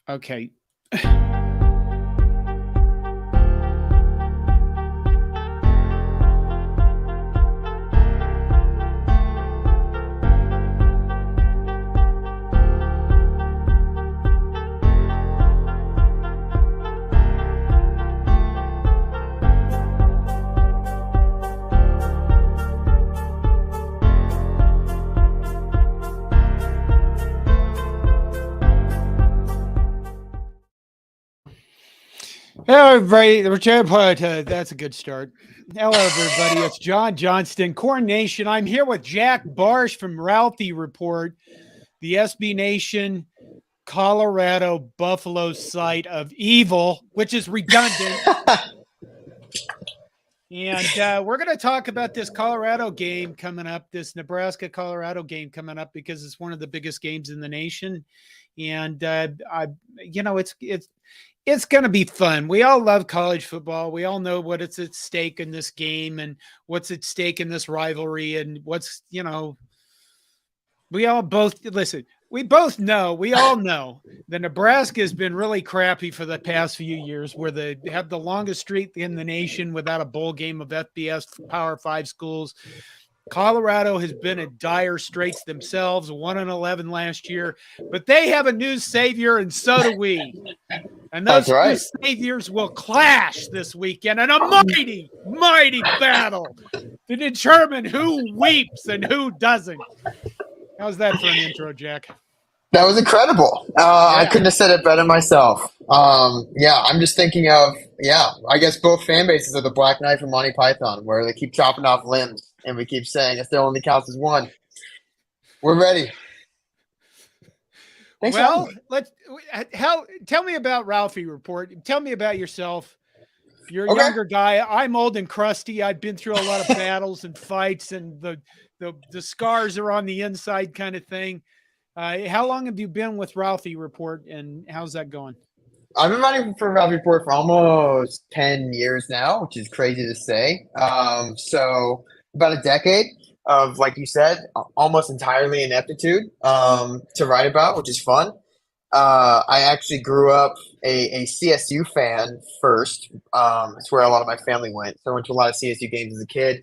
Okay. Hello, everybody. That's a good start. Hello, everybody. It's John Johnston, Corn Nation. I'm here with Jack Barsch from Ralphie Report, the SBNation Colorado Buffalo site of evil, which is redundant. And we're going to talk about this Colorado game coming up, this Nebraska Colorado game coming up, because it's one of the biggest games in the nation. And it's going to be fun. We all love college football. We all know what it's at stake in this game and what's at stake in this rivalry, and what's, we all both listen. We all know that Nebraska has been really crappy for the past few years, where they have the longest streak in the nation without a bowl game of FBS Power 5 schools. Colorado has been in dire straits themselves, 1-11 last year, but they have a new savior, and so do we. And those two saviors will clash this weekend in a mighty, mighty battle to determine who weeps and who doesn't. How's that for an intro, Jack? That was incredible. I couldn't have said it better myself. I'm just thinking of, I guess both fan bases of the Black Knight from Monty Python, where they keep chopping off limbs and we keep saying it still only counts as one. We're ready. Thanks. Tell me about Ralphie Report. Tell me about yourself. You're a younger guy. I'm old and crusty. I've been through a lot of battles and fights, and the scars are on the inside, kind of thing. How long have you been with Ralphie Report, and how's that going? I've been writing for Ralphie Report for almost 10 years now, which is crazy to say. So about a decade of, like you said, almost entirely ineptitude to write about, which is fun. I actually grew up a CSU fan first. It's where a lot of my family went. So I went to a lot of CSU games as a kid.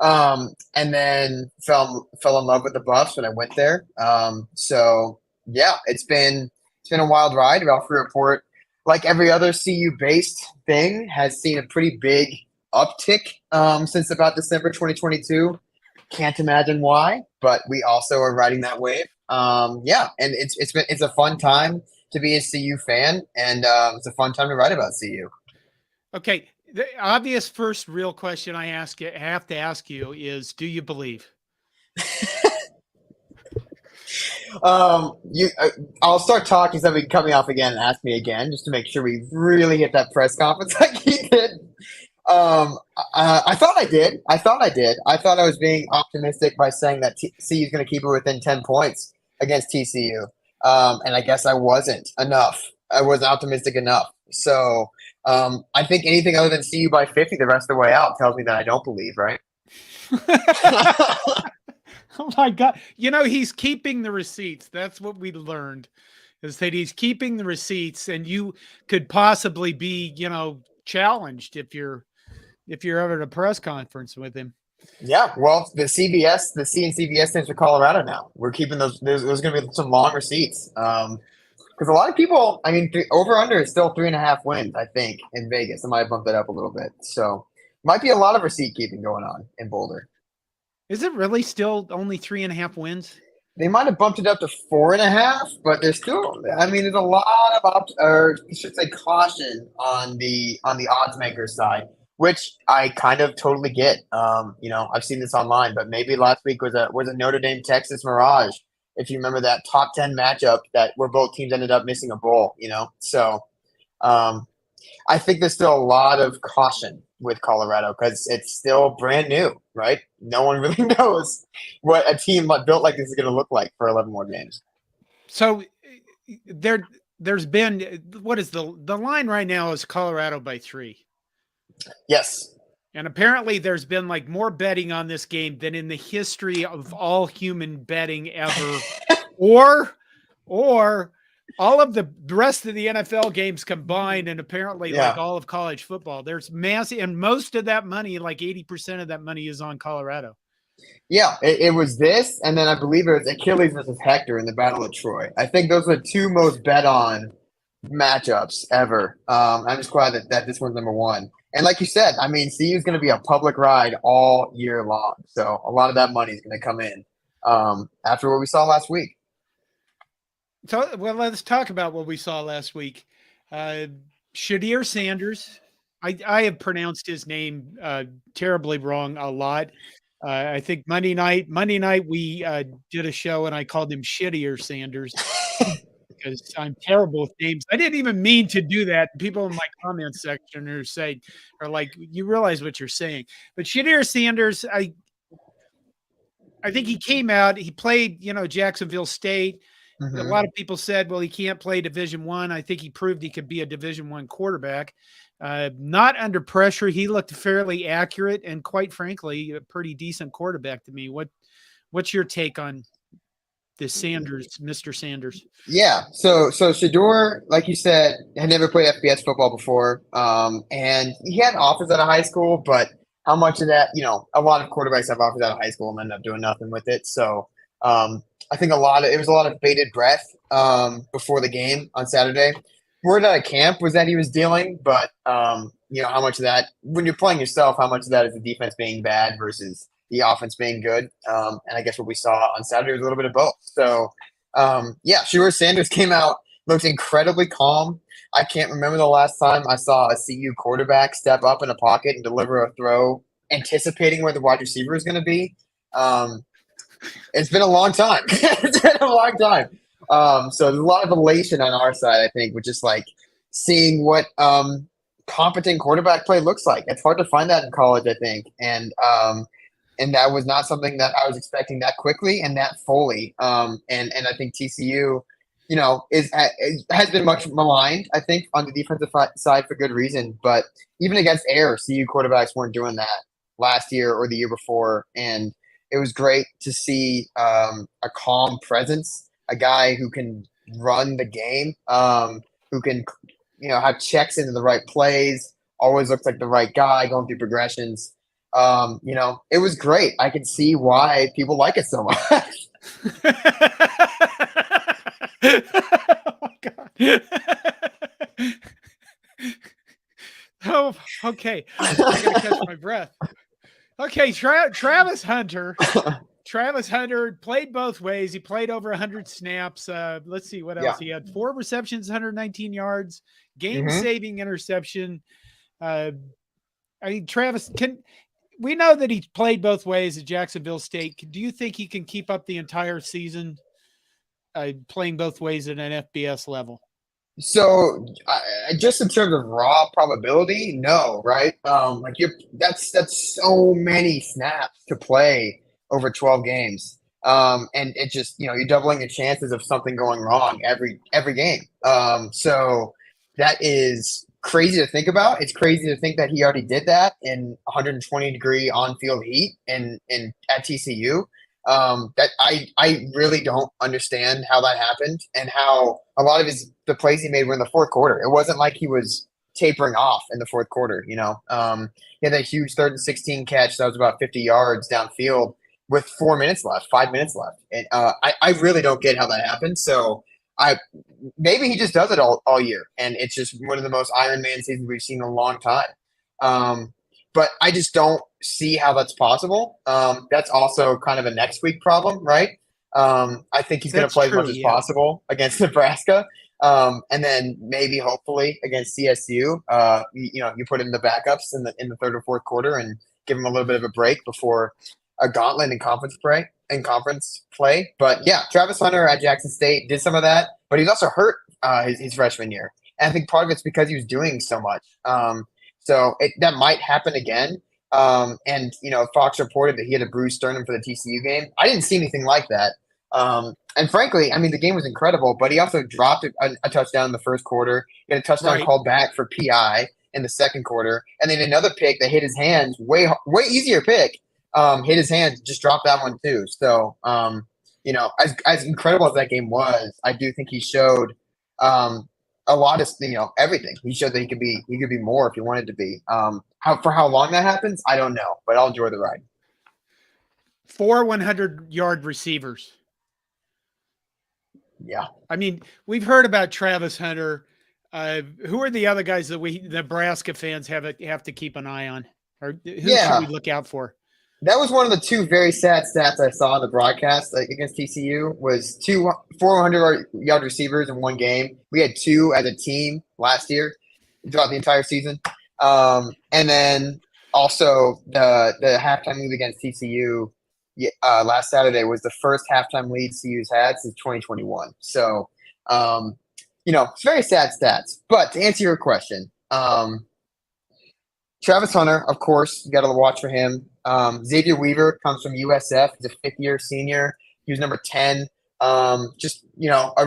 And then fell in love with the Buffs when I went there. It's been a wild ride. Ralphie Report, like every other CU based thing, has seen a pretty big uptick since about December 2022. Can't imagine why, but we also are riding that wave. And it's a fun time to be a CU fan, and it's a fun time to write about CU. Okay. The obvious first real question I have to ask you is, do you believe? I'll start talking so we can cut me off again and ask me again, just to make sure we really hit that press conference like he did. I thought I did. I thought I was being optimistic by saying that CU is going to keep it within 10 points against TCU. And I guess I wasn't enough. I wasn't optimistic enough. So I think anything other than CU by 50 the rest of the way out tells me that I don't believe, right? Oh my God. He's keeping the receipts. That's what we learned, is that he's keeping the receipts, and you could possibly be, challenged if you're ever at a press conference with him. Yeah, well, the C and CBS stands for Colorado now. We're keeping those. There's going to be some long receipts. Because a lot of people, over-under is still 3.5 wins, I think, in Vegas. I might have bumped that up a little bit. So might be a lot of receipt-keeping going on in Boulder. Is it really still only 3.5 wins? They might have bumped it up to 4.5, but there's still, there's a lot of, caution on the odds maker side, which I kind of totally get. I've seen this online, but maybe last week was a Notre Dame Texas Mirage. If you remember that top 10 matchup where both teams ended up missing a bowl, So I think there's still a lot of caution with Colorado because it's still brand new, right? No one really knows what a team built like this is going to look like for 11 more games. So there's been, what is the line right now is Colorado by 3. Yes. And apparently there's been more betting on this game than in the history of all human betting ever. or all of the rest of the NFL games combined, and apparently like Yeah. all of college football, there's massive, and most of that money, like 80% of that money is on Colorado. Yeah, it was this, and then I believe it was Achilles versus Hector in the Battle of Troy. I think those were the two most bet on matchups ever. I'm just glad that this one's number one. And like you said, I mean, CU is going to be a public ride all year long. So a lot of that money is going to come in after what we saw last week. So, well, let's talk about what we saw last week. Shadir Sanders, I have pronounced his name terribly wrong a lot. I think Monday night we did a show and I called him Shittier Sanders because I'm terrible with names. I didn't even mean to do that. People in my comment section are like, you realize what you're saying. But Shadir Sanders, I think he came out, he played, Jacksonville State. Mm-hmm. A lot of people said, well, he can't play Division I. I think he proved he could be a Division I quarterback. Not under pressure. He looked fairly accurate and, quite frankly, a pretty decent quarterback to me. What's your take on this Sanders, Mr. Sanders? Yeah. So Shador, like you said, had never played FBS football before. And he had offers out of high school, but how much of that, a lot of quarterbacks have offers out of high school and end up doing nothing with it. So I think it was a lot of bated breath before the game on Saturday. Word out of camp was that he was dealing, but how much of that, when you're playing yourself, how much of that is the defense being bad versus the offense being good? And I guess what we saw on Saturday was a little bit of both. So Shadur Sanders came out, looked incredibly calm. I can't remember the last time I saw a CU quarterback step up in a pocket and deliver a throw, anticipating where the wide receiver is going to be. It's been a long time. It's been a long time. So there's a lot of elation on our side, I think, with just like seeing what competent quarterback play looks like. It's hard to find that in college, I think, and that was not something that I was expecting that quickly and that fully. And I think TCU, has been much maligned, I think, on the defensive side for good reason. But even against air, CU quarterbacks weren't doing that last year or the year before, and it was great to see a calm presence, a guy who can run the game, who can, have checks into the right plays, always looks like the right guy going through progressions. It was great. I can see why people like it so much. Oh my God. Oh, okay. I gotta catch my breath. Okay, Travis Hunter. Travis Hunter played both ways. He played over 100 snaps. Let's see what else he had. 4 receptions, 119 yards, game-saving interception. Travis, we know that he played both ways at Jacksonville State. Do you think he can keep up the entire season playing both ways at an FBS level? So, just in terms of raw probability, no, right? That's so many snaps to play over 12 games, and it just you're doubling the chances of something going wrong every game. So that is crazy to think about. It's crazy to think that he already did that in 120-degree on-field heat and at TCU. That I really don't understand how that happened and how a lot of the plays he made were in the fourth quarter. It wasn't like he was tapering off in the fourth quarter. He had that huge 3rd and 16 catch that was about 50 yards downfield with 5 minutes left. And I really don't get how that happened. So maybe he just does it all year, and it's just one of the most Iron Man seasons we've seen in a long time. But I just don't see how that's possible. That's also kind of a next week problem, right? I think he's going to play as much as possible against Nebraska. And then maybe hopefully against CSU, you put in the backups in the third or fourth quarter and give him a little bit of a break before a gauntlet in conference play. But yeah, Travis Hunter at Jackson State did some of that, but he's also hurt his freshman year. And I think part of it's because he was doing so much. So that might happen again. And Fox reported that he had a bruised sternum for the TCU game. I didn't see anything like that. And frankly, I mean, the game was incredible, but he also dropped a touchdown in the first quarter. He had a touchdown called back for PI in the second quarter, and then another pick that hit his hands, way easier pick, hit his hands, just dropped that one too. So, as incredible as that game was, I do think he showed A lot of everything. He showed that he could be more if he wanted to be. For how long that happens, I don't know, but I'll enjoy the ride. 4 100-yard receivers. Yeah. I mean, we've heard about Travis Hunter. Who are the other guys that we Nebraska fans have to keep an eye on, or who should we look out for? That was one of the two very sad stats I saw in the broadcast against TCU was 400-yard receivers in one game. We had 2 as a team last year throughout the entire season. And then also the halftime lead against TCU last Saturday was the first halftime lead CU's had since 2021. So, it's very sad stats. But to answer your question, Travis Hunter, of course, you got to watch for him. Xavier Weaver comes from USF. He's a 5th-year senior. He was number 10. A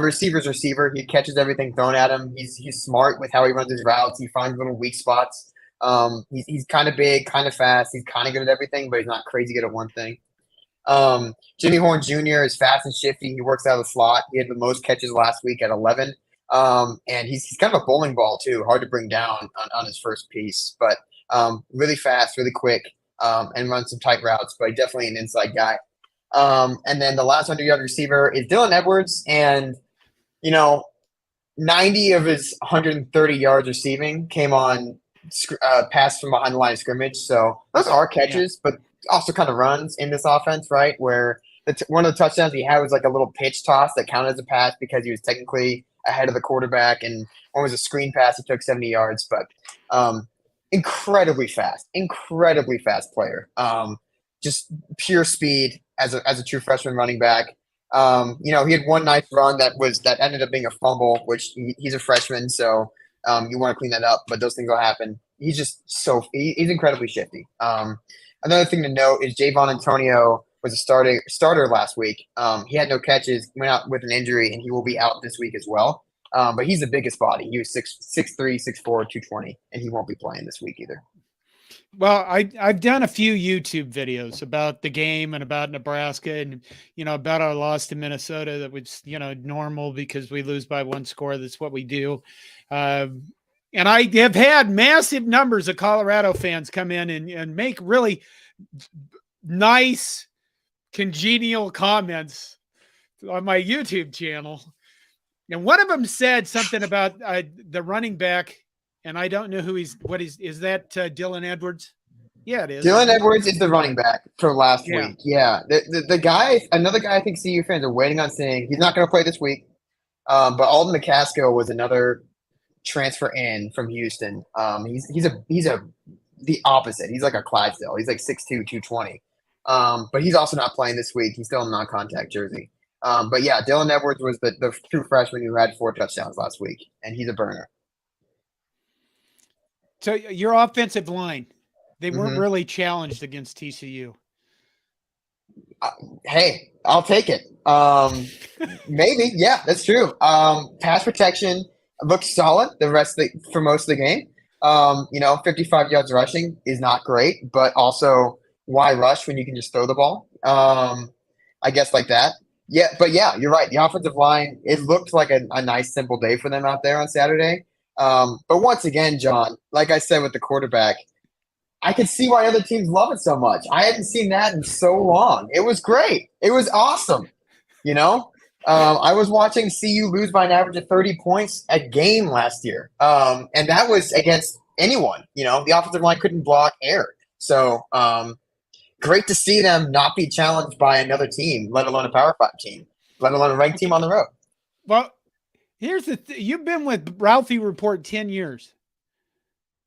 receiver's receiver. He catches everything thrown at him. He's smart with how he runs his routes. He finds little weak spots. He's kind of big, kind of fast. He's kind of good at everything, but he's not crazy good at one thing. Jimmy Horn Jr. is fast and shifty. He works out of the slot. He had the most catches last week at 11. And he's kind of a bowling ball too. Hard to bring down on his first piece, but really fast, really quick, and runs some tight routes, but definitely an inside guy. And then the last 100-yard receiver is Dylan Edwards, and 90 of his 130 yards receiving came on pass from behind the line of scrimmage. So those are catches, but also kind of runs in this offense, right? Where one of the touchdowns he had was like a little pitch toss that counted as a pass because he was technically ahead of the quarterback, and one was a screen pass. He took 70 yards, but incredibly fast player. Just pure speed as a true freshman running back. He had one nice run that ended up being a fumble, which he's a freshman, so you want to clean that up, but those things will happen. He's just he's incredibly shifty. Another thing to note is Javon Antonio was a starter last week. He had no catches, went out with an injury, and he will be out this week as well. But he's the biggest body. He was 6'3", 6'4", 220, and he won't be playing this week either. Well, I've done a few YouTube videos about the game and about Nebraska and, about our loss to Minnesota. That was, normal because we lose by 1 score. That's what we do. And I have had massive numbers of Colorado fans come in and make really nice, congenial comments on my YouTube channel. And one of them said something about the running back, and I don't know who is that Dylan Edwards? Yeah, it is. Dylan Edwards is the running back for last week. Yeah. The guy, another guy I think CU fans are waiting on saying he's not going to play this week. But Alden McCaskill was another transfer in from Houston. He's the opposite. He's like a Clydesdale. He's like 6'2", 220. But he's also not playing this week. He's still in non-contact jersey. But yeah, Dylan Edwards was the true freshman who had 4 touchdowns last week, and he's a burner. So your offensive line, they weren't really challenged against TCU. Hey, I'll take it. Maybe, yeah, that's true. Pass protection looks solid for most of the game. 55 yards rushing is not great, but also why rush when you can just throw the ball? I guess like that. Yeah, but yeah, you're right. The offensive line, it looked like a nice, simple day for them out there on Saturday. But once again, John, like I said with the quarterback, I could see why other teams love it so much. I hadn't seen that in so long. It was great. It was awesome. I was watching CU lose by an average of 30 points a game last year. And that was against anyone. The offensive line couldn't block air. So great to see them not be challenged by another team, let alone a Power 5 team, let alone a ranked team on the road. Well, here's the thing. You've been with Ralphie Report 10 years.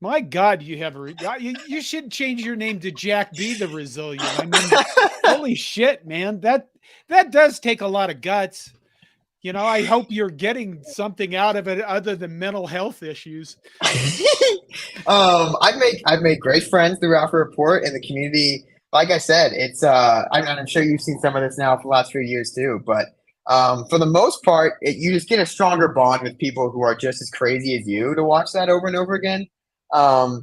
My God, you have you should change your name to Jack B. the Resilient. I mean, holy shit, man. That does take a lot of guts. I hope you're getting something out of it other than mental health issues. I've made great friends through Ralphie Report in the community. Like I said, it's I'm sure you've seen some of this now for the last few years too, but for the most part, you just get a stronger bond with people who are just as crazy as you to watch that over and over again. I've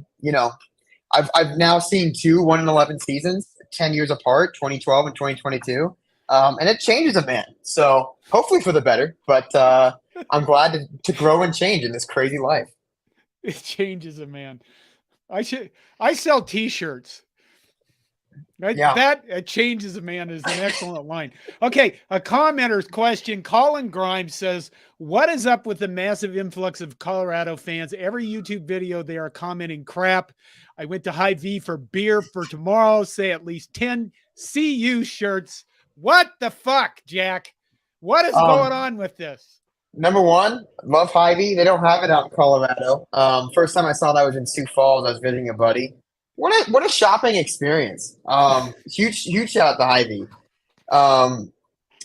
now seen 2 1-11 seasons, 10 years apart, 2012 and 2022. And it changes a man. So hopefully for the better, but I'm glad to grow and change in this crazy life. It changes a man. I sell T-shirts. Right? Yeah. That changes a man is an excellent line. Okay, a commenter's question. Colin Grimes says, "What is up with the massive influx of Colorado fans? Every YouTube video they are commenting crap. I went to Hy-Vee for beer for tomorrow. Say at least 10 CU shirts. What the fuck, Jack? What is going on with this?" Number one, love Hy-Vee. They don't have it out in Colorado. First time I saw that was in Sioux Falls. I was visiting a buddy. What a shopping experience. Huge shout out to Hy-Vee.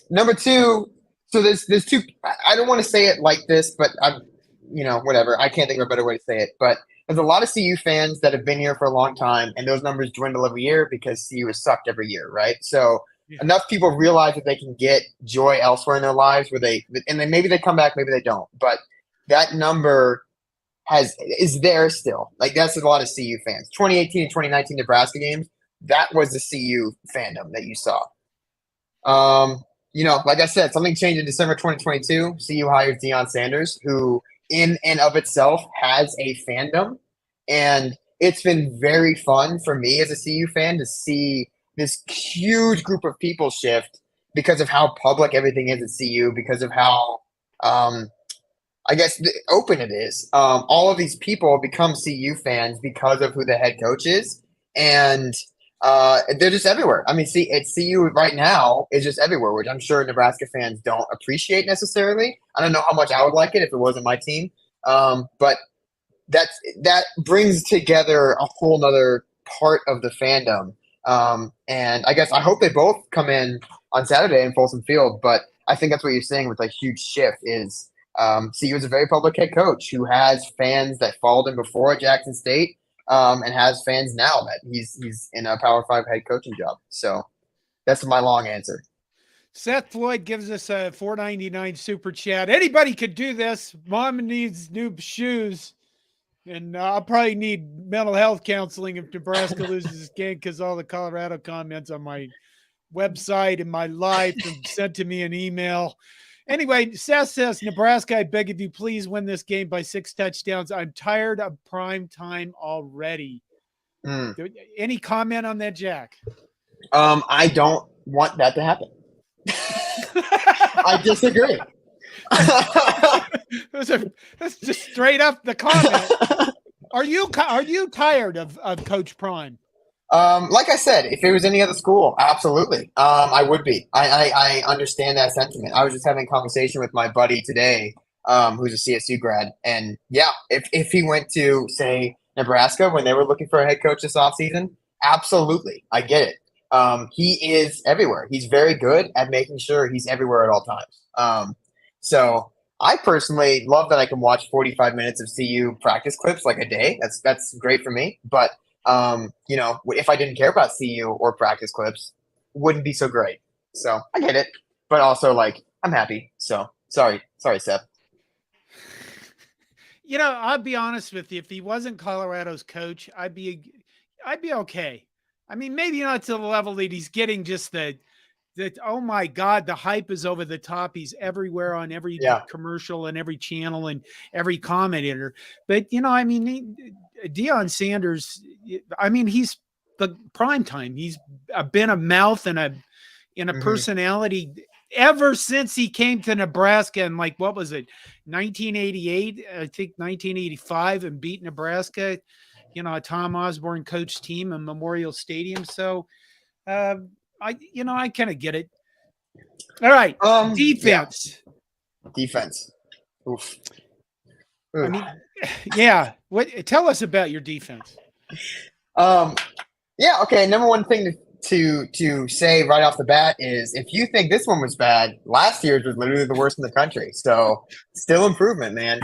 Number two, so there's two. I don't want to say it like this, but whatever. I can't think of a better way to say it. But there's a lot of CU fans that have been here for a long time, and those numbers dwindle every year because CU has sucked every year, right? So enough people realize that they can get joy elsewhere in their lives and then maybe they come back, maybe they don't. But that number is there still. Like that's a lot of CU fans. 2018 and 2019 Nebraska games, that was the CU fandom that you saw. Like I said, something changed in December 2022. CU hired Deion Sanders, who in and of itself has a fandom. And it's been very fun for me as a CU fan to see this huge group of people shift because of how public everything is at CU, because of how open it is. All of these people become CU fans because of who the head coach is, and they're just everywhere. I mean, CU right now is just everywhere, which I'm sure Nebraska fans don't appreciate necessarily. I don't know how much I would like it if it wasn't my team, but that brings together a whole nother part of the fandom. And I guess I hope they both come in on Saturday in Folsom Field, but I think that's what you're saying with a huge shift is CU is a very public head coach who has fans that followed him before at Jackson State, and has fans now that he's in a Power 5 head coaching job. So that's my long answer. Seth Floyd gives us a $4.99 super chat. Anybody could do this. Mom needs new shoes. And I'll probably need mental health counseling if Nebraska loses this game because all the Colorado comments on my website and my life and sent to me an email. Anyway, Seth says, Nebraska, I beg of you, please win this game by 6 touchdowns. I'm tired of prime time already. Any comment on that, Jack? I don't want that to happen. I disagree. That's just straight up the comment. Are you tired of Coach Prime? Like I said, if it was any other school, absolutely. I would be. I understand that sentiment. I was just having a conversation with my buddy today, who's a CSU grad, and yeah, if he went to say Nebraska when they were looking for a head coach this offseason, absolutely, I get it. He is everywhere. He's very good at making sure he's everywhere at all times. So I personally love that I can watch 45 minutes of CU practice clips like a day. That's great for me. But if I didn't care about CU or practice clips, wouldn't be so great. So I get it, but also I'm happy. So sorry, Seth. I'll be honest with you. If he wasn't Colorado's coach, I'd be okay. I mean, maybe not to the level that he's getting just that, oh my God, the hype is over the top. He's everywhere on every commercial and every channel and every commentator. But, Deion Sanders, he's the prime time. He's been a mouth and a personality ever since he came to Nebraska in what was it, 1988, I think 1985, and beat Nebraska, a Tom Osborne coach team in Memorial Stadium. So, I kind of get it. All right. Defense. Yeah. Defense. Oof. Tell us about your defense. Okay. Number one thing to say right off the bat is if you think this one was bad, last year's was literally the worst in the country. So still improvement, man.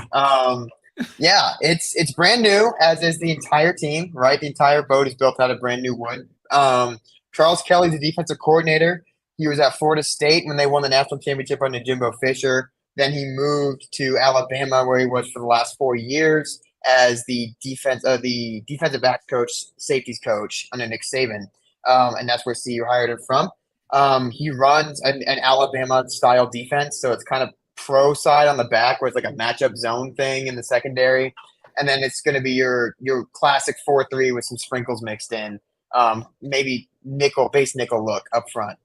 It's brand new, as is the entire team, right? The entire boat is built out of brand new wood. Charles Kelly's the defensive coordinator. He was at Florida State when they won the national championship under Jimbo Fisher. Then he moved to Alabama, where he was for the last 4 years as the defensive back coach, safeties coach under Nick Saban. And that's where CU hired him from. He runs an Alabama-style defense, so it's kind of pro side on the back where it's like a matchup zone thing in the secondary. And then it's going to be your classic 4-3 with some sprinkles mixed in. Maybe base nickel look up front.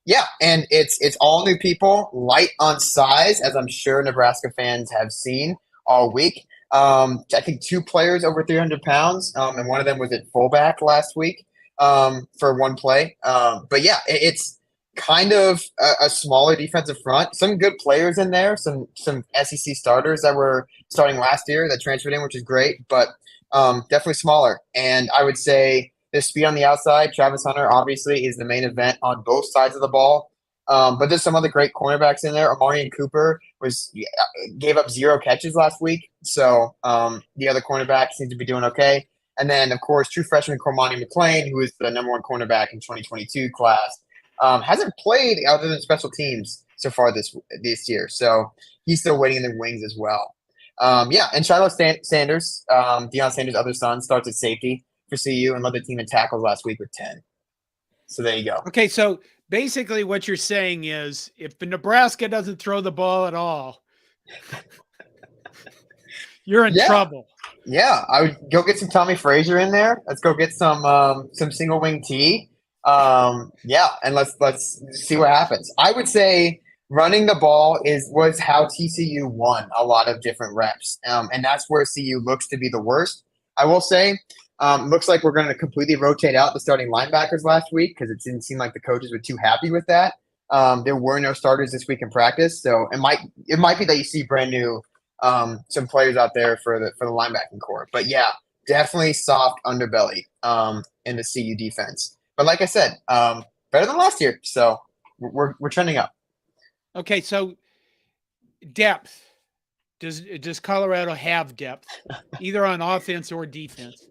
Yeah, and it's all new people, light on size, as I'm sure Nebraska fans have seen all week. I think 2 players over 300 pounds, and one of them was at fullback last week for one play. But yeah, it's kind of a smaller defensive front. Some good players in there, some SEC starters that were starting last year that transferred in, which is great, but definitely smaller. And I would say the speed on the outside, Travis Hunter obviously is the main event on both sides of the ball. But there's some other great cornerbacks in there. Amarian Cooper gave up 0 catches last week, so the other cornerback seems to be doing okay. And then, of course, true freshman Cormani McClain, who is the number 1 cornerback in 2022 class, hasn't played other than special teams so far this year, so he's still waiting in the wings as well. Yeah, and Shiloh Sanders, Deion Sanders' other son, starts at safety for CU and led the team in tackles last week with 10. So there you go. Okay, so basically what you're saying is if the Nebraska doesn't throw the ball at all, you're in trouble. Yeah, I would go get some Tommy Frazier in there. Let's go get some single wing tee. Yeah, and let's see what happens. I would say running the ball was how TCU won a lot of different reps, and that's where CU looks to be the worst. I will say, looks like we're going to completely rotate out the starting linebackers last week because it didn't seem like the coaches were too happy with that. There were no starters this week in practice, so it might be that you see brand new some players out there for the linebacking core. But yeah, definitely soft underbelly in the CU defense. But like I said, better than last year, so we're trending up. Okay, so depth. Does Colorado have depth, either on offense or defense?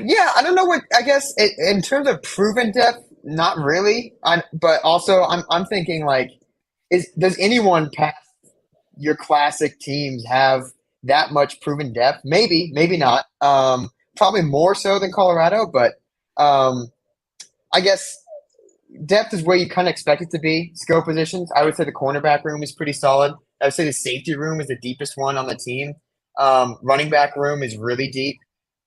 Yeah, I don't know what. I guess in terms of proven depth, not really. But also, I'm thinking like, does anyone past your classic teams have that much proven depth? Maybe not. Probably more so than Colorado, but I guess depth is where you kind of expect it to be. Skill positions, I would say the cornerback room is pretty solid. I would say the safety room is the deepest one on the team. Running back room is really deep.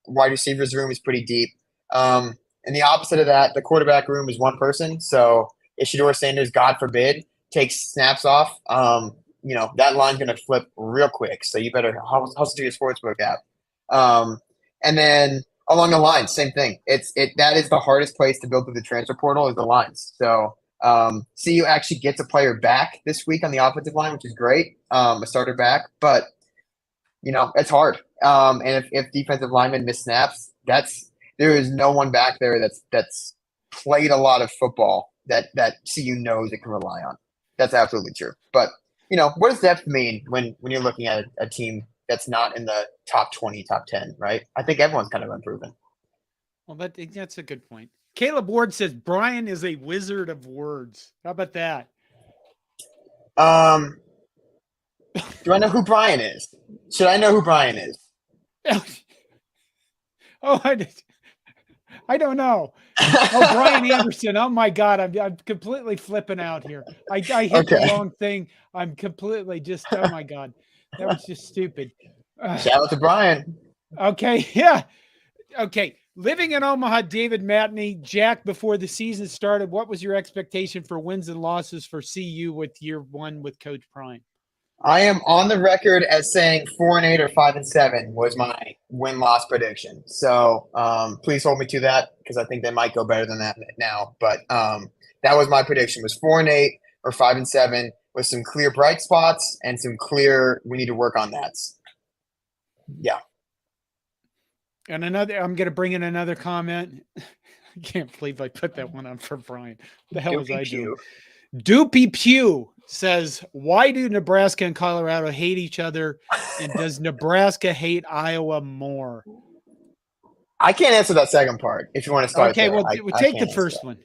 Wide receivers room is pretty deep. And the opposite of that, the quarterback room is one person. So if Shedeur Sanders, God forbid, takes snaps off, that line's going to flip real quick. So you better hustle to your sportsbook app. And then along the lines, same thing. That is the hardest place to build through the transfer portal is the lines. So CU actually gets a player back this week on the offensive line, which is great, a starter back. But, it's hard. And if defensive linemen miss snaps, there is no one back there that's played a lot of football that CU knows it can rely on. That's absolutely true. But, what does depth mean when you're looking at a team that's not in the top 20, top 10, right? I think everyone's kind of unproven. Well, that's a good point. Caleb Ward says Brian is a wizard of words. How about that? Do I know who Brian is? Should I know who Brian is? Oh, I don't know. Oh, Brian Anderson. Oh my God, I'm completely flipping out here. I hit the wrong thing. I'm completely just. Oh my God, that was just stupid. Shout out to Brian. Okay, yeah. Okay, living in Omaha, David Matney. Jack, before the season started, what was your expectation for wins and losses for CU with year one with Coach Prime? I am on the record as saying 4-8 or 5-7 was my win-loss prediction. So please hold me to that because I think they might go better than that now. But that was my prediction: was 4-8 or 5-7 with some clear bright spots and some clear we need to work on that. Yeah. And I'm going to bring in another comment. I can't believe I put that one on for Brian. What the hell was I doing? Doopy Pew says, why do Nebraska and Colorado hate each other? And does Nebraska hate Iowa more? I can't answer that second part if you want to start. Okay, there. we'll take the first one.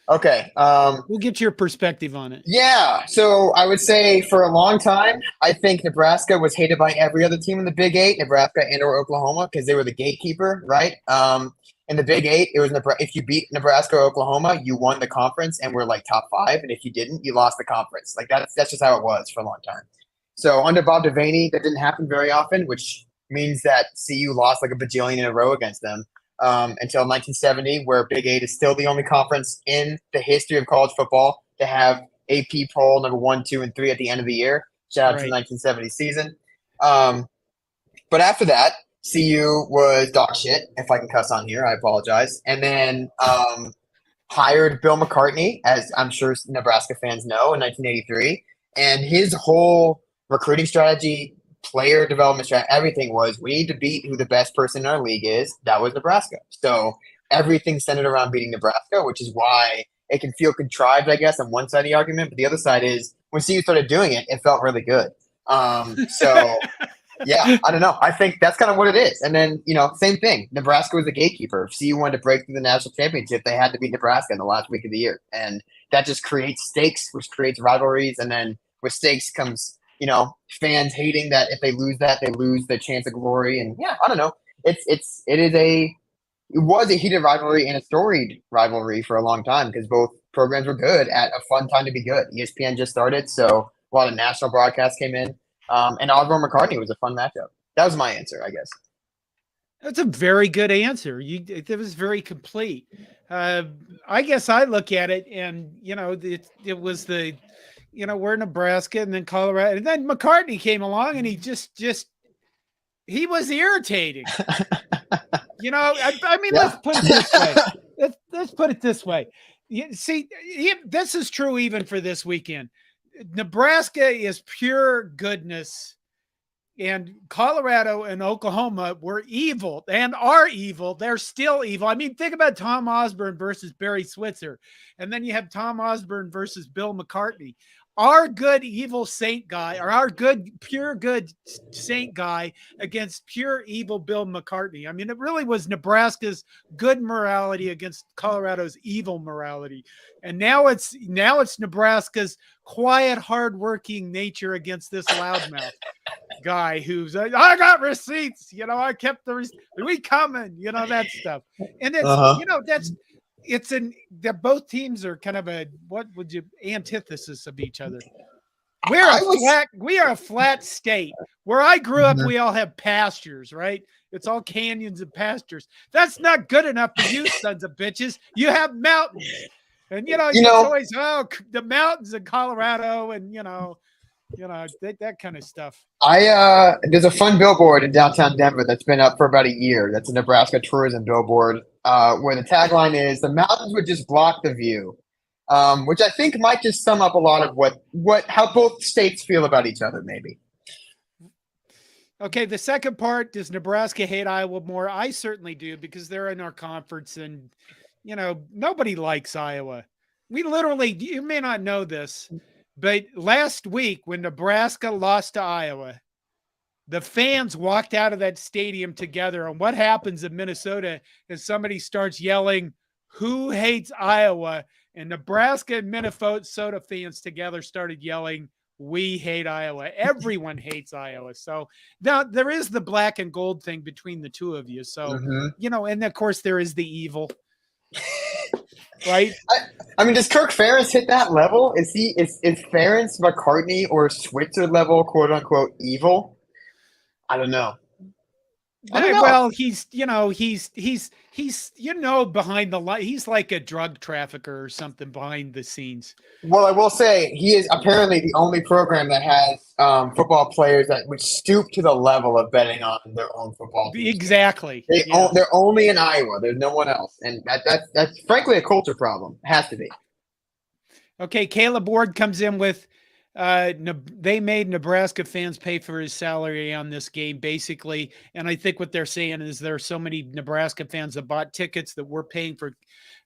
Okay. We'll get your perspective on it. Yeah. So I would say for a long time, I think Nebraska was hated by every other team in the Big Eight, Nebraska and or Oklahoma, because they were the gatekeeper, right? In the Big Eight, it was if you beat Nebraska or Oklahoma, you won the conference and were like top 5. And if you didn't, you lost the conference. Like that's just how it was for a long time. So under Bob Devaney, that didn't happen very often, which means that CU lost like a bajillion in a row against them until 1970, where Big Eight is still the only conference in the history of college football to have AP poll number 1, 2, and 3 at the end of the year. Shout out to the 1970 season. But after that, CU was dog shit. If I can cuss on here, I apologize. And then hired Bill McCartney, as I'm sure Nebraska fans know, in 1983. And his whole recruiting strategy, player development strategy, everything was we need to beat who the best person in our league is. That was Nebraska. So everything centered around beating Nebraska, which is why it can feel contrived, I guess, on one side of the argument. But the other side is when CU started doing it, it felt really good. So yeah, I don't know. I think that's kind of what it is. And then, same thing. Nebraska was the gatekeeper. If CU wanted to break through the national championship, they had to beat Nebraska in the last week of the year. And that just creates stakes, which creates rivalries. And then with stakes comes, fans hating that if they lose that, they lose their chance of glory. And yeah, I don't know. It was a heated rivalry and a storied rivalry for a long time because both programs were good at a fun time to be good. ESPN just started, so a lot of national broadcasts came in. And Osborne McCartney was a fun matchup. That was my answer, I guess. That's a very good answer. It was very complete. I guess I look at it and, it was we're Nebraska and then Colorado. And then McCartney came along and he he was irritating. I mean, let's put it this way. Let's put it this way. This is true even for this weekend. Nebraska is pure goodness, and Colorado and Oklahoma were evil and are evil. They're still evil. I mean, think about Tom Osborne versus Barry Switzer, and then you have Tom Osborne versus Bill McCartney. Our good evil saint guy, or our pure good saint guy against pure evil Bill McCartney. I mean, it really was Nebraska's good morality against Colorado's evil morality. And now it's Nebraska's quiet, hardworking nature against this loudmouth guy who's I got receipts, I kept the receipts. We coming, that stuff. And it's both teams are kind of antithesis of each other. We are a flat state. Where I grew up, we all have pastures, right? It's all canyons and pastures. That's not good enough for you sons of bitches. You have mountains. And it's always the mountains in Colorado and that kind of stuff. There's a fun billboard in downtown Denver that's been up for about a year. That's a Nebraska tourism billboard where the tagline is "The mountains would just block the view," which I think might just sum up a lot of how both states feel about each other. Maybe. Okay, the second part, does Nebraska hate Iowa more? I certainly do because they're in our conference and nobody likes Iowa. We literally, you may not know this, but last week when Nebraska lost to Iowa, the fans walked out of that stadium together. And what happens in Minnesota is somebody starts yelling, "Who hates Iowa?" And Nebraska and Minnesota fans together started yelling, "We hate Iowa." Everyone hates Iowa. So now there is the black and gold thing between the two of you. So, and of course there is the evil. Right? I mean, does Kirk Ferentz hit that level? Is Ferentz McCartney or Switzer level, quote unquote, evil? I don't know. Well, he's behind the line. He's like a drug trafficker or something behind the scenes. Well, I will say he is apparently the only program that has football players that would stoop to the level of betting on their own football team. Exactly. They're only in Iowa. There's no one else. And that's frankly a culture problem. It has to be. Okay, Caleb Ward comes in with they made Nebraska fans pay for his salary on this game, basically. And I think what they're saying is there are so many Nebraska fans that bought tickets that we're paying for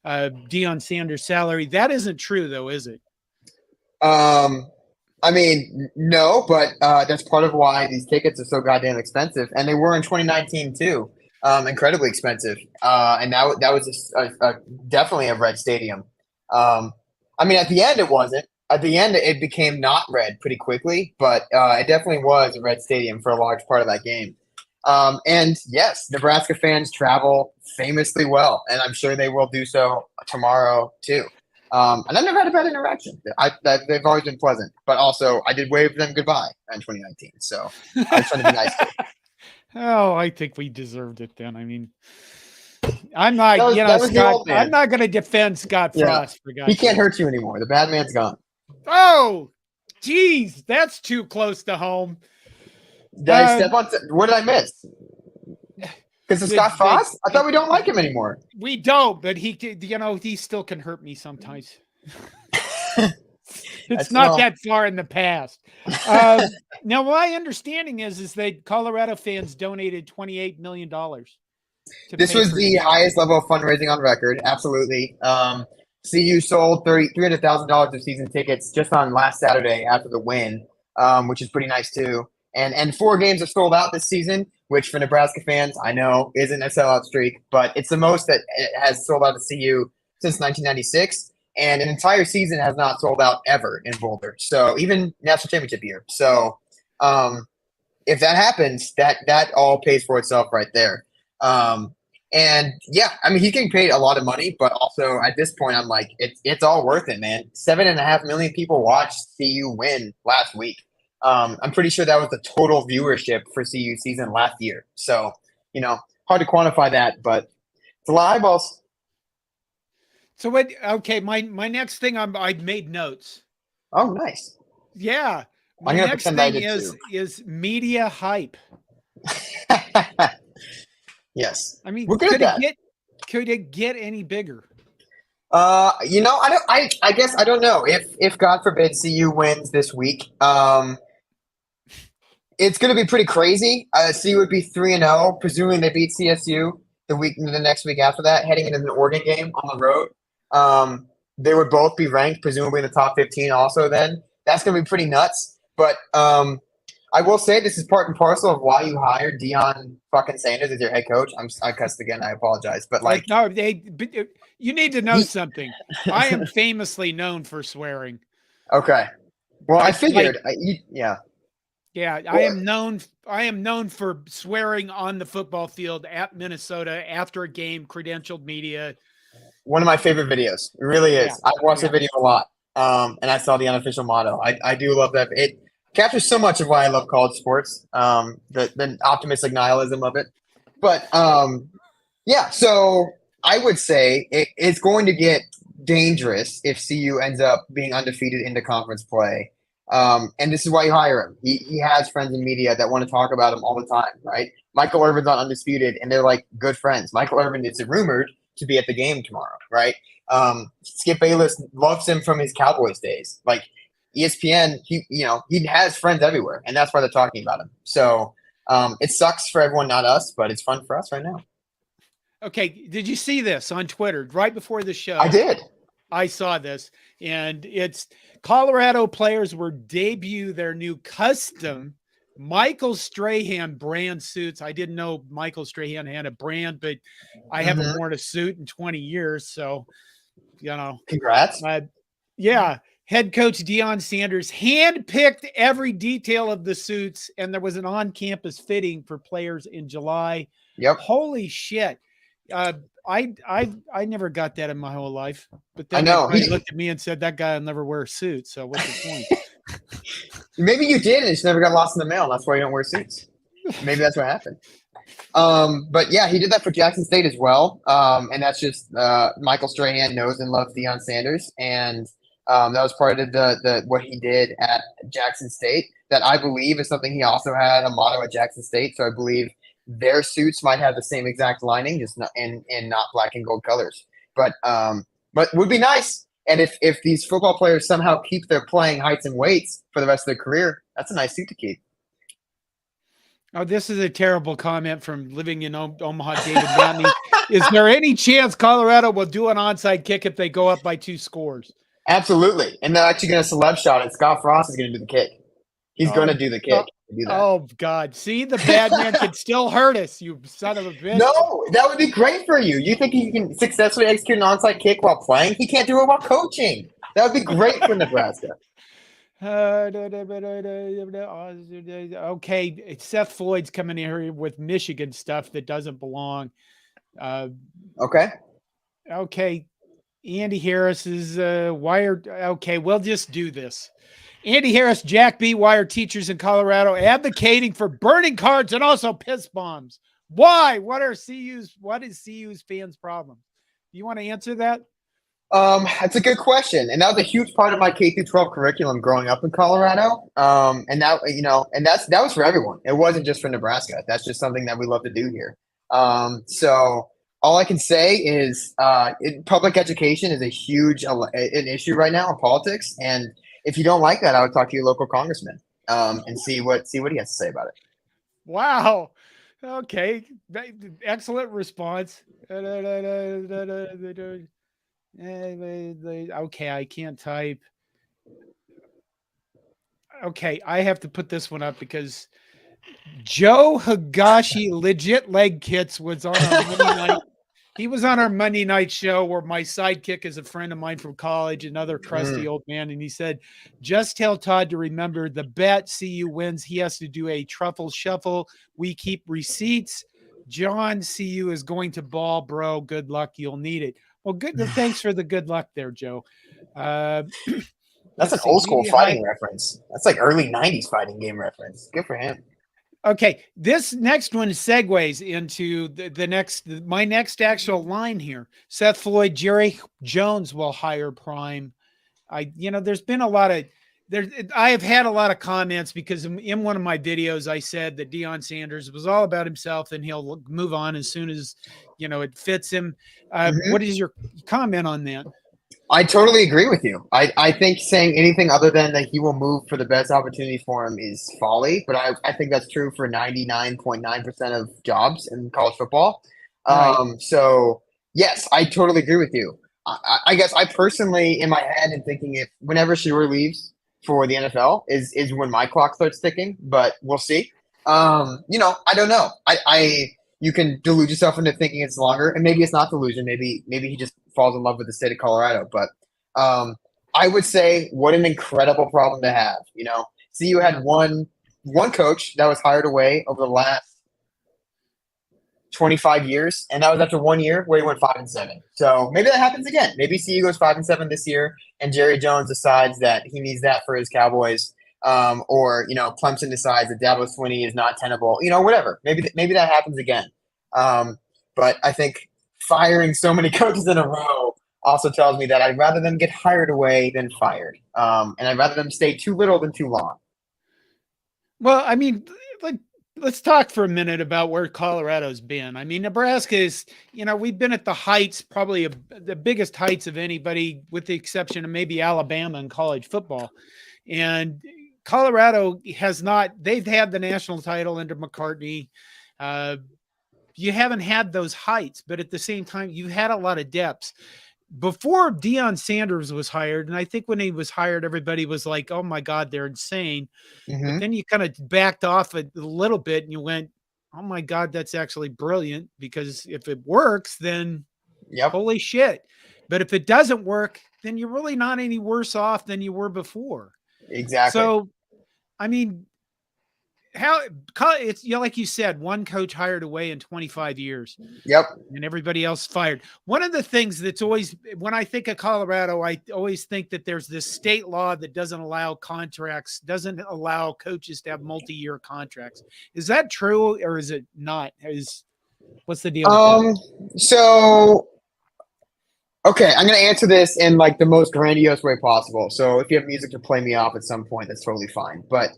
Deion Sanders' salary. That isn't true, though, is it? I mean, no, but that's part of why these tickets are so goddamn expensive. And they were in 2019, too. Incredibly expensive. And that was definitely a red stadium. I mean, at the end, it wasn't. At the end, it became not red pretty quickly, but it definitely was a red stadium for a large part of that game. And yes, Nebraska fans travel famously well, and I'm sure they will do so tomorrow too. And I've never had a bad interaction. They've always been pleasant, but also I did wave them goodbye in 2019. So I was trying to be nice to them. Oh, I think we deserved it then. I mean, I'm not, That was the Scott, old man. I'm not going to defend Scott Yeah. Frost. For God's He can't sake. hurt you anymore. The bad man's gone. Oh, geez, that's too close to home. Did I step on? What did I miss? Because of Scott Frost? I thought we don't like him anymore. We don't, but he still can hurt me sometimes. It's not that far in the past. Now, my understanding is that Colorado fans donated $28 million. This was the highest level of fundraising on record. Absolutely. CU sold $300,000 of season tickets just on last Saturday after the win, which is pretty nice too. And 4 games are sold out this season, which for Nebraska fans, I know isn't a sellout streak, but it's the most that it has sold out to CU since 1996. And an entire season has not sold out ever in Boulder. So even national championship year. So if that happens, that all pays for itself right there. And yeah, I mean, he's getting paid a lot of money, but also at this point, I'm like, it's all worth it, man. 7.5 million people watched CU win last week. I'm pretty sure that was the total viewership for CU season last year. So, hard to quantify that, but it's a lot of eyeballs. So what? Okay, my next thing I made notes. Oh, nice. Yeah, my next thing is media hype. Yes, I mean, we're good at that. Could it get any bigger? I guess I don't know if God forbid CU wins this week. It's going to be pretty crazy. CU would be 3-0, presuming they beat CSU the next week after that, heading into an Oregon game on the road. They would both be ranked, presumably in the top 15 also then. That's going to be pretty nuts. But I will say this is part and parcel of why you hired Deion fucking Sanders as your head coach. I cussed again. I apologize. But no, you need to know something. I am famously known for swearing. Okay. Well, I figured. Yeah, I am known for swearing on the football field at Minnesota after a game, credentialed media. One of my favorite videos. It really is. I watched the video a lot, and I saw the unofficial motto. I do love that. It captures so much of why I love college sports, the optimistic nihilism of it. But, yeah, so I would say it's going to get dangerous if CU ends up being undefeated into conference play. And this is why you hire him. He has friends in media that want to talk about him all the time, right? Michael Irvin's on Undisputed, and they're like good friends. Michael Irvin is rumored to be at the game tomorrow, right? Skip Bayless loves him from his Cowboys days. Like ESPN, he has friends everywhere, and that's why they're talking about him. So it sucks for everyone, not us, but it's fun for us right now. Okay, did you see this on Twitter right before the show? I did. I saw this, and it's Colorado players will debut their new custom Michael Strahan brand suits. I didn't know Michael Strahan had a brand, but I haven't worn a suit in 20 years. So, congrats. Yeah. Head coach Deion Sanders handpicked every detail of the suits, and there was an on-campus fitting for players in July. Yep. Holy shit. I never got that in my whole life, but then he looked at me and said, that guy will never wear a suit. So what's the point? Maybe you did, and it just never got lost in the mail. That's why you don't wear suits. Maybe that's what happened. But yeah, he did that for Jackson State as well. And that's just Michael Strahan knows and loves Deion Sanders, and that was part of the what he did at Jackson State. That I believe is something he also had a motto at Jackson State. So I believe their suits might have the same exact lining, just not in not black and gold colors. But would be nice. And if these football players somehow keep their playing heights and weights for the rest of their career, that's a nice suit to keep. Oh, this is a terrible comment from living in Omaha, David Matney. Is there any chance Colorado will do an onside kick if they go up by 2 scores? Absolutely. And they're actually going to celeb shot it. Scott Frost is going to do the kick. He's going to do the kick. Oh, God. See, the bad man can still hurt us, you son of a bitch. No, that would be great for you. You think he can successfully execute an onside kick while playing? He can't do it while coaching. That would be great for Nebraska. Okay, Seth Floyd's coming in here with Michigan stuff that doesn't belong. Okay. Okay, Andy Harris is wired. Okay, we'll just do this. Andy Harris, Jack B. Wire teachers in Colorado advocating for burning cards and also piss bombs. Why? What is CU's fans' problem? Do you want to answer that? That's a good question, and that was a huge part of my K through 12 curriculum growing up in Colorado. And that was for everyone. It wasn't just for Nebraska. That's just something that we love to do here. So all I can say is, public education is a huge an issue right now in politics, and if you don't like that, I would talk to your local congressman, and see what he has to say about it. Wow. Okay. Excellent response. Okay, I can't type. Okay, I have to put this one up because Joe Higashi Legit Leg Kits was on our Monday night. He was on our Monday night show where my sidekick is a friend of mine from college, another crusty old man. And he said, just tell Todd to remember the bet CU wins. He has to do a truffle shuffle. We keep receipts. John, CU is going to ball, bro. Good luck. You'll need it. Well, good. Thanks for the good luck there, Joe. That's an old school fighting reference. That's like early 90s fighting game reference. Good for him. Okay, this next one segues into my next actual line here. Seth Floyd, Jerry Jones will hire Prime. There's been a lot of I have had a lot of comments because in one of my videos I said that Deion Sanders was all about himself and he'll move on as soon as it fits him. What is your comment on that? I totally agree with you. I think saying anything other than that he will move for the best opportunity for him is folly, but I think that's true for 99.9% of jobs in college football. Right. So, yes, I totally agree with you. I guess I personally, in my head, am thinking if whenever Shore leaves for the NFL is when my clock starts ticking, but we'll see. I don't know. You can delude yourself into thinking it's longer, and maybe it's not delusion. Maybe he just falls in love with the state of Colorado. But I would say, what an incredible problem to have. See, you had one coach that was hired away over the last 25 years, and that was after 1 year where he went 5-7. So maybe that happens again. Maybe CU goes 5-7 this year, and Jerry Jones decides that he needs that for his Cowboys. Or Clemson decides that Dabo Swinney is not tenable. Whatever. Maybe that happens again. But I think firing so many coaches in a row also tells me that I'd rather them get hired away than fired. And I'd rather them stay too little than too long. Well, I mean, let's talk for a minute about where Colorado's been. I mean, Nebraska is, we've been at the heights, probably the biggest heights of anybody, with the exception of maybe Alabama in college football. And Colorado has not. They've had the national title under McCartney. You haven't had those heights, but at the same time, you've had a lot of depths. Before Deion Sanders was hired, and I think when he was hired, everybody was like, oh my God, they're insane. But then you kind of backed off a little bit and you went, oh my God, that's actually brilliant, because if it works, then holy shit. But if it doesn't work, then you're really not any worse off than you were before. Exactly. So, I mean, it's like you said, one coach hired away in 25 years. Yep. And everybody else fired. One of the things that's always, when I think of Colorado, I always think that there's this state law that doesn't allow coaches to have multi-year contracts. Is that true, or is it not? What's the deal with that? So okay, I'm going to answer this in like the most grandiose way possible. So if you have music to play me off at some point, that's totally fine. But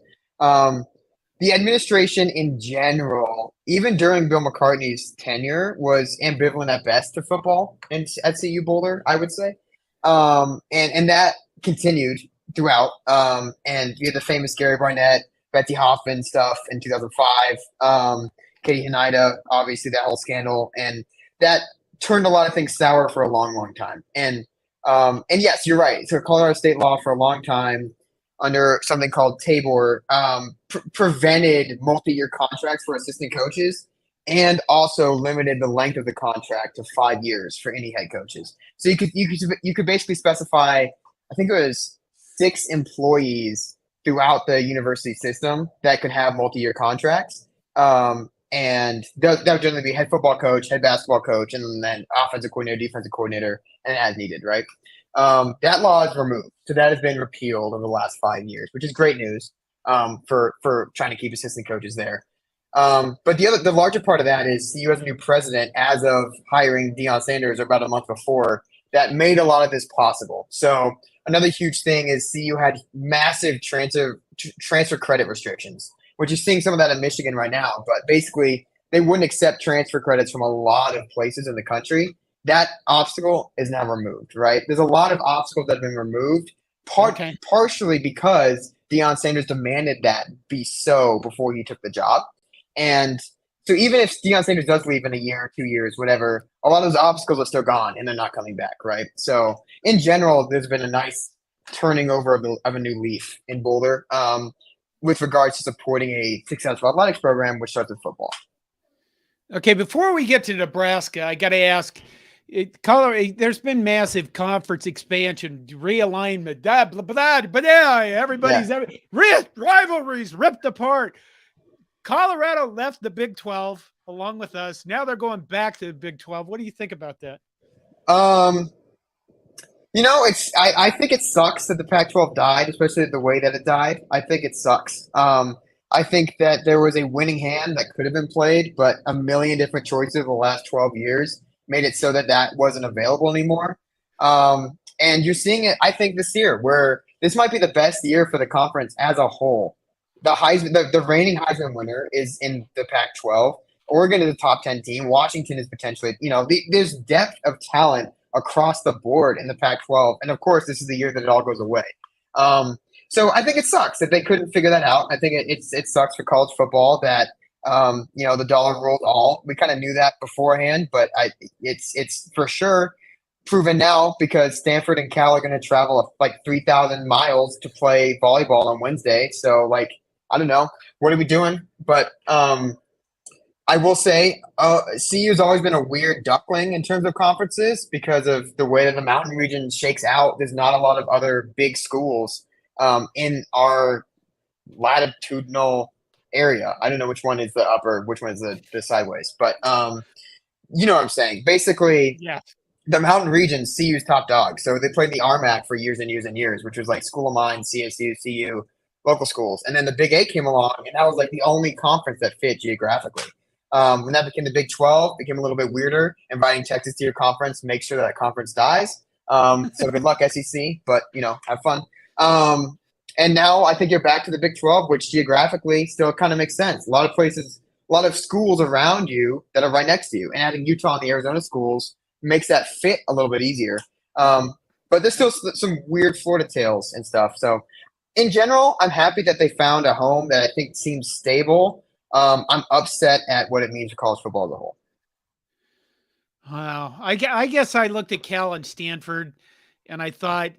the administration in general, even during Bill McCartney's tenure, was ambivalent at best to football at CU Boulder, I would say. And that continued throughout. And you had the famous Gary Barnett, Betsy Hoffman stuff in 2005. Katie Hanida, obviously that whole scandal. And that turned a lot of things sour for a long, long time. And yes, you're right. So Colorado state law for a long time under something called TABOR prevented multi-year contracts for assistant coaches, and also limited the length of the contract to 5 years for any head coaches. So you could basically specify, I think it was 6 employees throughout the university system that could have multi-year contracts. And that would generally be head football coach, head basketball coach, and then offensive coordinator, defensive coordinator, and as needed, right? That law is removed. So that has been repealed over the last 5 years, which is great news for trying to keep assistant coaches there. But the larger part of that is CU has a new president as of hiring Deion Sanders about a month before that made a lot of this possible. So another huge thing is CU had massive transfer credit restrictions, which you're seeing some of that in Michigan right now. But basically, they wouldn't accept transfer credits from a lot of places in the country. That obstacle is now removed, right? There's a lot of obstacles that have been removed, partially because Deion Sanders demanded that be so before he took the job. And so even if Deion Sanders does leave in a year, 2 years, whatever, a lot of those obstacles are still gone and they're not coming back, right? So in general, there's been a nice turning over of a new leaf in Boulder with regards to supporting a successful athletics program, which starts with football. Okay, before we get to Nebraska, I got to ask, there's been massive conference expansion, realignment, rivalries ripped apart. Colorado left the Big 12 along with us. Now they're going back to the Big 12. What do you think about that? I think it sucks that the Pac-12 died, especially the way that it died. I think it sucks. I think that there was a winning hand that could have been played, but a million different choices the last 12 years made it so that wasn't available anymore. And you're seeing it, I think, this year, where this might be the best year for the conference as a whole. The reigning Heisman winner is in the Pac-12. Oregon is a top 10 team. Washington is potentially, there's depth of talent across the board in the Pac-12. And of course, this is the year that it all goes away. So I think it sucks that they couldn't figure that out. I think it sucks for college football that, the dollar rules all. We kind of knew that beforehand, but it's for sure proven now because Stanford and Cal are going to travel like 3,000 miles to play volleyball on Wednesday. So I don't know. What are we doing? But I will say CU has always been a weird duckling in terms of conferences because of the way that the mountain region shakes out. There's not a lot of other big schools in our latitudinal area. I don't know which one is the upper, which one is the sideways. But you know what I'm saying. Basically, yeah. The mountain region, CU's top dog. So they played the RMAC for years and years and years, which was like School of Mines, CSU, CU, local schools. And then the Big 8 came along, and that was like the only conference that fit geographically. When that became the Big 12, it became a little bit weirder, inviting Texas to your conference, make sure that conference dies. So good luck, SEC, but, have fun. And now I think you're back to the Big 12, which geographically still kind of makes sense. A lot of places, a lot of schools around you that are right next to you. And adding Utah and the Arizona schools makes that fit a little bit easier. But there's still some weird Florida tales and stuff. So in general, I'm happy that they found a home that I think seems stable. I'm upset at what it means for college football as a whole. Wow. I guess I looked at Cal and Stanford and I thought,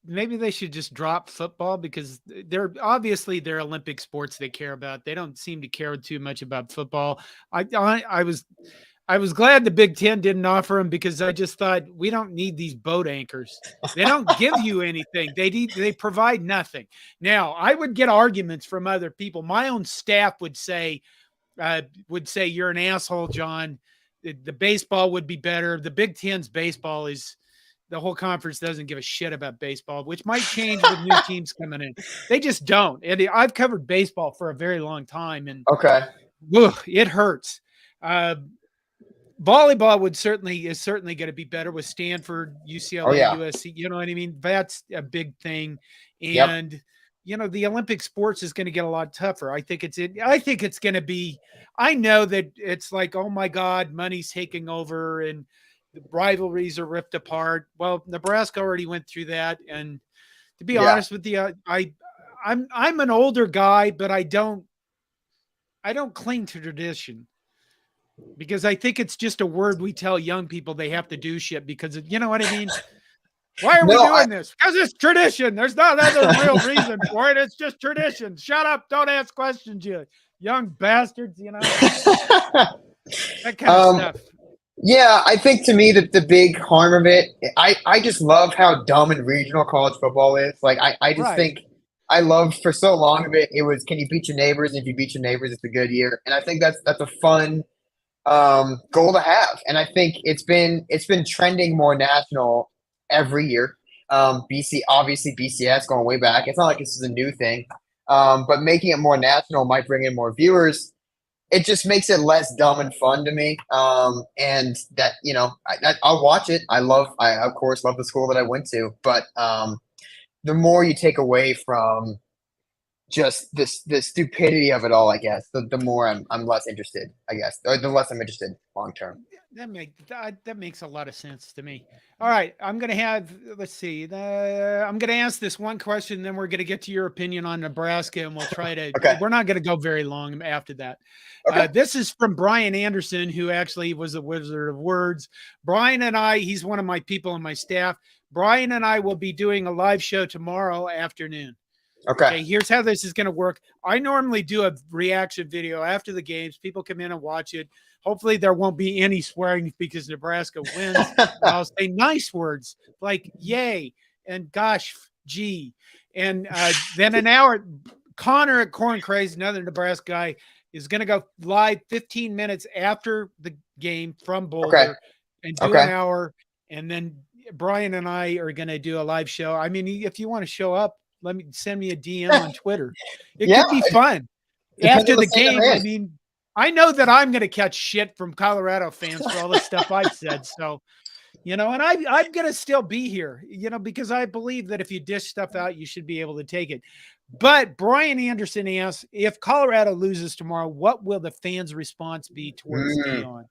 maybe they should just drop football because they're obviously they're Olympic sports they care about. They don't seem to care too much about football. I was glad the Big Ten didn't offer them because I just thought we don't need these boat anchors. They don't give you anything. They provide nothing. Now, I would get arguments from other people. My own staff would say you're an asshole, John. The baseball would be better. The Big Ten's baseball is the whole conference doesn't give a shit about baseball, which might change with new teams coming in. They just don't. And I've covered baseball for a very long time, and it hurts. Volleyball is certainly going to be better with Stanford, UCLA, USC. You know what I mean? That's a big thing. And, the Olympic sports is going to get a lot tougher. I think it's going to be, I know that it's like, oh my God, money's taking over and the rivalries are ripped apart. Well, Nebraska already went through that. And to be honest with you, I'm an older guy, but I don't cling to tradition. Because I think it's just a word we tell young people they have to do shit because you know what I mean? Why are we doing this? Because it's tradition. There's not another real reason for it. It's just tradition. Shut up. Don't ask questions, you young bastards, That kind of stuff. Yeah, I think to me that the big harm of it, I just love how dumb and regional college football is. Like I just Right. think I loved for so long of it. It was can you beat your neighbors? And if you beat your neighbors, it's a good year. And I think that's a fun goal to have. And I think it's been trending more national every year. BC obviously BCS going way back. It's not like this is a new thing. But making it more national might bring in more viewers. It just makes it less dumb and fun to me. And that I'll watch it. I of course love the school that I went to, but the more you take away from just the stupidity of it all, I guess, the more I'm less interested, I guess, or the less I'm interested long term. That makes a lot of sense to me. All right, I'm gonna have let's see. I'm gonna ask this one question, then we're gonna get to your opinion on Nebraska, and we'll try to. Okay. We're not gonna go very long after that. Okay. This is from Brian Anderson, who actually was a wizard of words. Brian and I, he's one of my people on my staff. Brian and I will be doing a live show tomorrow afternoon. Okay. Okay, here's how this is going to work. I normally do a reaction video after the games. People come in and watch it. Hopefully, there won't be any swearing because Nebraska wins. I'll say nice words like yay and gosh, gee. And then an hour, Connor at Corn Craze, another Nebraska guy, is going to go live 15 minutes after the game from Boulder Okay. and do an hour. And then Brian and I are going to do a live show. I mean, if you want to show up, send me a DM on Twitter. It could be fun. After the game, I mean, I know that I'm going to catch shit from Colorado fans for all the stuff I've said. So, and I'm going to still be here, because I believe that if you dish stuff out, you should be able to take it. But Brian Anderson asks, if Colorado loses tomorrow, what will the fans' response be towards Dion?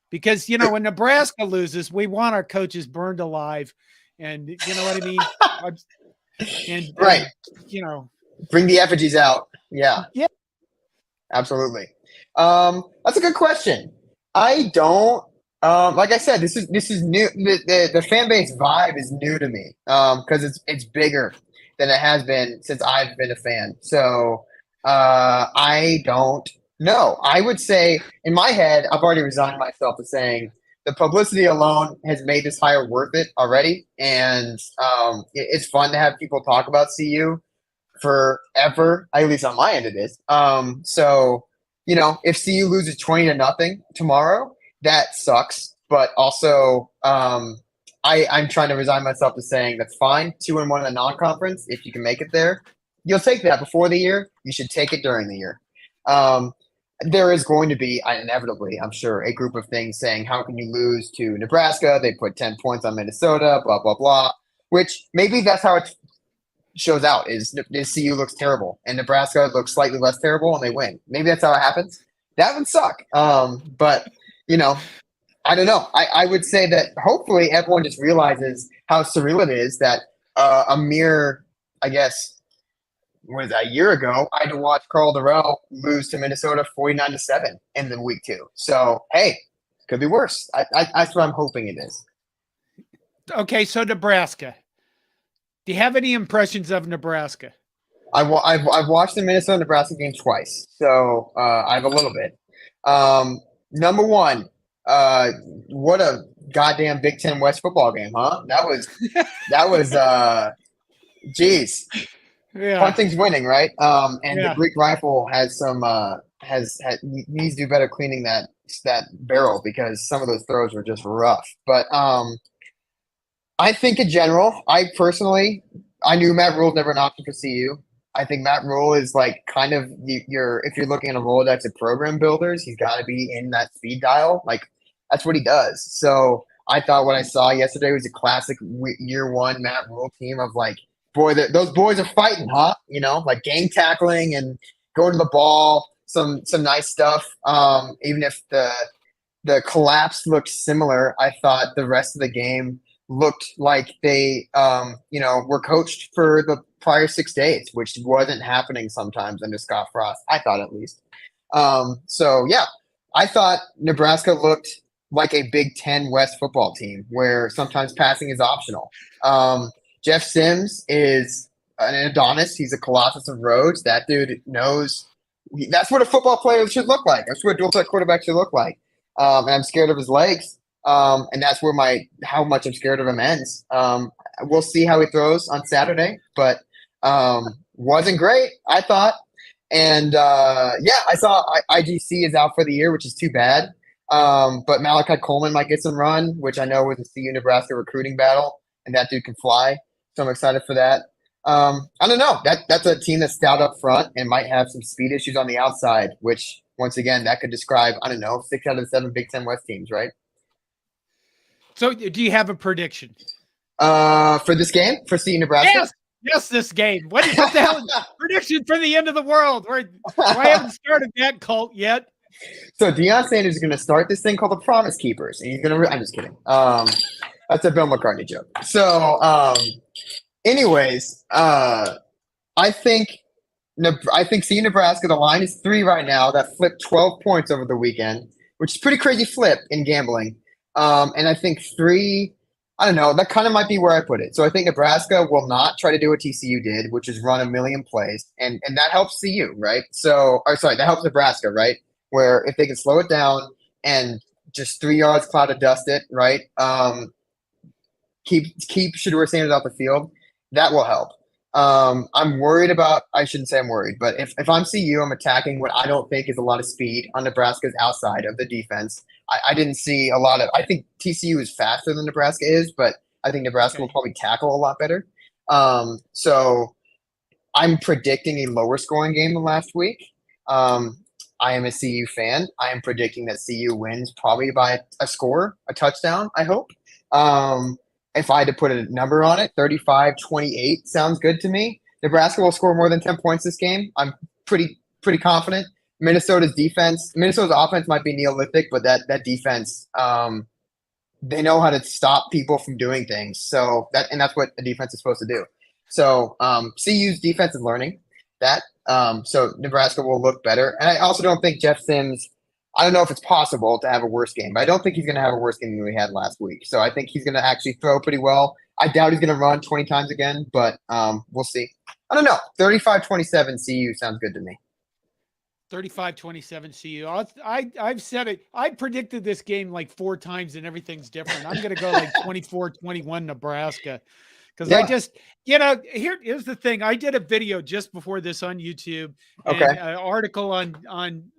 Because, when Nebraska loses, we want our coaches burned alive. And you know what I mean? And right, bring the effigies out. Yeah, absolutely. That's a good question. I don't like I said, this is new. The fan base vibe is new to me because it's bigger than it has been since I've been a fan. So I don't know. I would say in my head, I've already resigned myself to saying the publicity alone has made this hire worth it already. And it's fun to have people talk about CU forever, at least on my end it is. So, if CU loses 20-0 tomorrow, that sucks. But also, I'm trying to resign myself to saying that's fine. 2-1 in the non-conference. If you can make it there, you'll take that before the year. You should take it during the year. There is going to be, inevitably, I'm sure, a group of things saying, how can you lose to Nebraska? They put 10 points on Minnesota, blah, blah, blah, which maybe that's how it shows out is CU looks terrible and Nebraska looks slightly less terrible and they win. Maybe that's how it happens. That would suck. But, I don't know. I would say that hopefully everyone just realizes how surreal it is that a mere, I guess, was a year ago, I had to watch Carl Durrell lose to Minnesota 49-7 in the week 2. So, hey, could be worse. That's what I'm hoping it is. Okay, so Nebraska. Do you have any impressions of Nebraska? I've watched the Minnesota-Nebraska game twice, so I have a little bit. Number one, what a goddamn Big Ten West football game, huh? That was geez. Yeah. Punting's winning, right? And the Greek rifle has some needs to do better cleaning that barrel because some of those throws were just rough. But I think in general, I knew Matt Rule's never an option for CU. I think Matt Rule is like kind of if you're looking at a Rolodex of program builders, he's got to be in that speed dial. Like that's what he does. So I thought what I saw yesterday was a classic year one Matt Rule team of like, boy, those boys are fighting, huh? Like gang tackling and going to the ball, some nice stuff. Even if the collapse looked similar, I thought the rest of the game looked like they, were coached for the prior 6 days, which wasn't happening sometimes under Scott Frost. I thought at least. So yeah, I thought Nebraska looked like a Big Ten West football team where sometimes passing is optional. Jeff Sims is an Adonis. He's a Colossus of Rhodes. That dude knows. That's what a football player should look like. That's what a dual threat quarterback should look like. and I'm scared of his legs. And that's where how much I'm scared of him ends. We'll see how he throws on Saturday, but wasn't great, I thought. And yeah, I saw IGC is out for the year, which is too bad. But Malachi Coleman might get some run, which I know was a CU Nebraska recruiting battle, and that dude can fly. So I'm excited for that. I don't know. That's a team that's stout up front and might have some speed issues on the outside, which once again that could describe, I don't know, 6 out of the 7 Big Ten West teams, right? So do you have a prediction? For this game, for CU Nebraska? Yes, this game. What the hell? Prediction for the end of the world. I haven't started that cult yet. So Deion Sanders is going to start this thing called the Promise Keepers, and he's going to. I'm just kidding. That's a Bill McCartney joke. So, anyways, I think CU Nebraska. The line is 3 right now. That flipped 12 points over the weekend, which is pretty crazy flip in gambling. And I think 3. I don't know. That kind of might be where I put it. So I think Nebraska will not try to do what TCU did, which is run a million plays, and that helps CU, right? That helps Nebraska, right? Where if they can slow it down and just 3 yards cloud of dust it, right? Keep Shedeur Sanders off the field, that will help. I'm worried about. I shouldn't say I'm worried, but if I'm CU, I'm attacking what I don't think is a lot of speed on Nebraska's outside of the defense. I didn't see a lot of. I think TCU is faster than Nebraska is, but I think Nebraska will probably tackle a lot better. So I'm predicting a lower scoring game than last week. I am a CU fan. I am predicting that CU wins probably by a score, a touchdown, I hope. If I had to put a number on it, 35-28 sounds good to me. Nebraska will score more than 10 points this game. I'm pretty confident. Minnesota's offense might be Neolithic, but that defense, they know how to stop people from doing things. So that's what a defense is supposed to do. So CU's defense is learning that. So Nebraska will look better. And I also don't think Jeff Sims, I don't know if it's possible to have a worse game, but I don't think he's going to have a worse game than we had last week. So I think he's going to actually throw pretty well. I doubt he's going to run 20 times again, but we'll see. I don't know. 35-27 CU sounds good to me. 35-27 CU. I've said it. I predicted this game like 4 times and everything's different. I'm going to go like 24-21 Nebraska. Because I just, here's the thing. I did a video just before this on YouTube. Okay. And an article on